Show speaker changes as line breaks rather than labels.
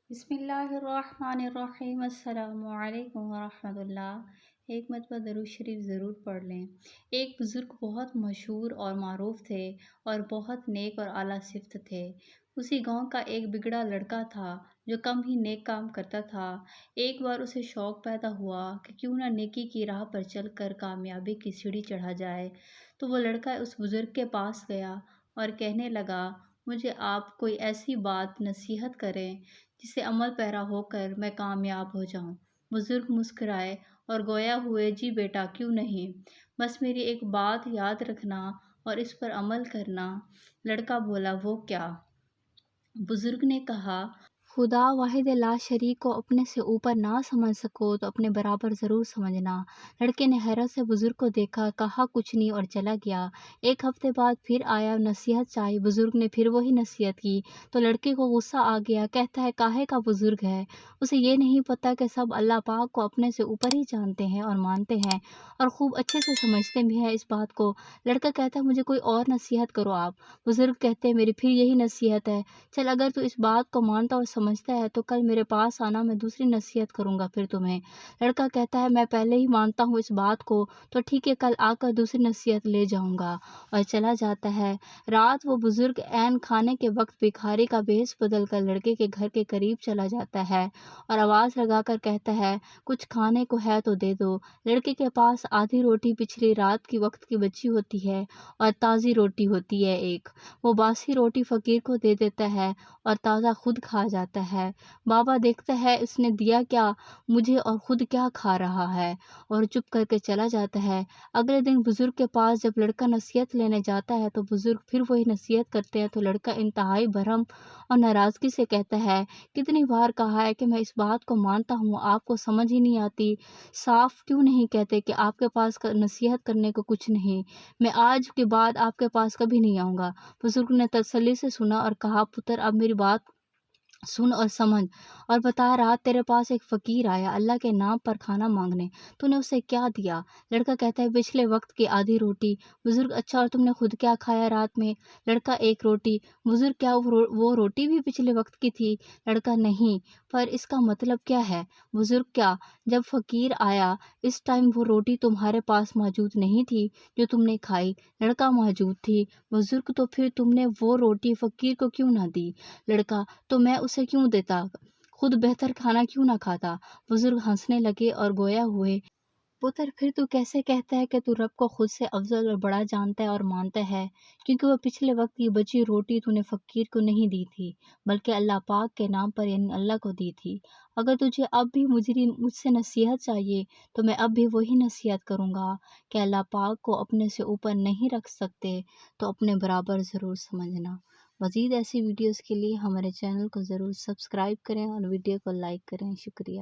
بسم اللہ الرحمن الرحیم۔ السلام علیکم ورحمۃ اللہ۔ ایک مرتبہ درود شریف ضرور پڑھ لیں۔ ایک بزرگ بہت مشہور اور معروف تھے اور بہت نیک اور اعلیٰ صفت تھے۔ اسی گاؤں کا ایک بگڑا لڑکا تھا جو کم ہی نیک کام کرتا تھا۔ ایک بار اسے شوق پیدا ہوا کہ کیوں نہ نیکی کی راہ پر چل کر کامیابی کی سیڑھی چڑھا جائے۔ تو وہ لڑکا اس بزرگ کے پاس گیا اور کہنے لگا، مجھے آپ کوئی ایسی بات نصیحت کریں جس سے عمل پیرا ہو کر میں کامیاب ہو جاؤں۔ بزرگ مسکرائے اور گویا ہوئے، جی بیٹا کیوں نہیں، بس میری ایک بات یاد رکھنا اور اس پر عمل کرنا۔ لڑکا بولا، وہ کیا؟ بزرگ نے کہا، خدا واحد لا شریک کو اپنے سے اوپر نہ سمجھ سکو تو اپنے برابر ضرور سمجھنا۔ لڑکے نے حیرت سے بزرگ کو دیکھا، کہا کچھ نہیں اور چلا گیا۔ ایک ہفتے بعد پھر آیا، نصیحت چاہی۔ بزرگ نے پھر وہی نصیحت کی تو لڑکے کو غصہ آ گیا، کہتا ہے کاہے کا بزرگ ہے، اسے یہ نہیں پتا کہ سب اللہ پاک کو اپنے سے اوپر ہی جانتے ہیں اور مانتے ہیں اور خوب اچھے سے سمجھتے بھی ہیں اس بات کو۔ لڑکا کہتا ہے مجھے کوئی اور نصیحت کرو آپ۔ بزرگ کہتے ہیں میری پھر یہی نصیحت ہے، چل اگر تو اس بات کو مانتا اور سمجھتا ہے تو کل میرے پاس آنا، میں دوسری نصیحت کروں گا پھر تمہیں۔ لڑکا کہتا ہے میں پہلے ہی مانتا ہوں اس بات کو، تو ٹھیک ہے کل آ کر دوسری نصیحت لے جاؤں گا، اور چلا جاتا ہے۔ رات وہ بزرگ عین کھانے کے وقت بھکاری کا بھیس بدل کر لڑکے کے گھر کے قریب چلا جاتا ہے اور آواز لگا کر کہتا ہے کچھ کھانے کو ہے تو دے دو۔ لڑکے کے پاس آدھی روٹی پچھلی رات کی وقت کی بچی ہوتی ہے اور تازی روٹی ہوتی ہے ایک۔ وہ باسی روٹی فقیر کو دے دیتا ہے اور تازہ خود کھا جاتا ہے۔ بابا دیکھتا ہے اس نے دیا کیا مجھے اور خود کیا کھا رہا ہے، اور چپ کر کے چلا جاتا ہے۔ اگلے دن بزرگ کے پاس جب لڑکا نصیحت لینے جاتا ہے تو بزرگ پھر وہی نصیحت کرتے ہیں تو لڑکا انتہائی برہم اور ناراضگی سے کہتا ہے کتنی بار کہا ہے کہ میں اس بات کو مانتا ہوں، آپ کو سمجھ ہی نہیں آتی، صاف کیوں نہیں کہتے کہ آپ کے پاس نصیحت کرنے کو کچھ نہیں، میں آج کے بعد آپ کے پاس کبھی نہیں آؤں گا۔ بزرگ نے تسلی سے سنا اور کہا پتر اب میری بات سن اور سمجھ، اور بتا رات تیرے پاس ایک فقیر آیا اللہ کے نام پر کھانا مانگنے، تو نے اسے کیا دیا؟ لڑکا کہتا ہے پچھلے وقت کی آدھی روٹی۔ بزرگ اچھا اور تم نے خود کیا کھایا رات میں؟ لڑکا ایک روٹی۔ بزرگ کیا وہ روٹی بھی پچھلے وقت کی تھی؟ لڑکا نہیں، پر اس کا مطلب کیا ہے؟ بزرگ کیا جب فقیر آیا اس ٹائم وہ روٹی تمہارے پاس موجود نہیں تھی جو تم نے کھائی؟ لڑکا موجود تھی۔ بزرگ تو پھر تم نے وہ روٹی فقیر کو کیوں نہ دی؟ لڑکا تو میں اسے کیوں دیتا، خود بہتر کھانا کیوں نہ کھاتا؟ بزرگ ہنسنے لگے اور گویا ہوئے، پتر پھر تو کیسے کہتا ہے کہ تو رب کو خود سے افضل اور بڑا جانتا ہے اور مانتا ہے، کیونکہ وہ پچھلے وقت کی بچی روٹی تو نے فقیر کو نہیں دی تھی بلکہ اللہ پاک کے نام پر یعنی اللہ کو دی تھی۔ اگر تجھے اب بھی مجھ سے نصیحت چاہیے تو میں اب بھی وہی نصیحت کروں گا کہ اللہ پاک کو اپنے سے اوپر نہیں رکھ سکتے تو اپنے برابر ضرور سمجھنا۔ مزید ایسی ویڈیوز کے لیے ہمارے چینل کو ضرور سبسکرائب کریں اور ویڈیو کو لائک کریں۔ شکریہ۔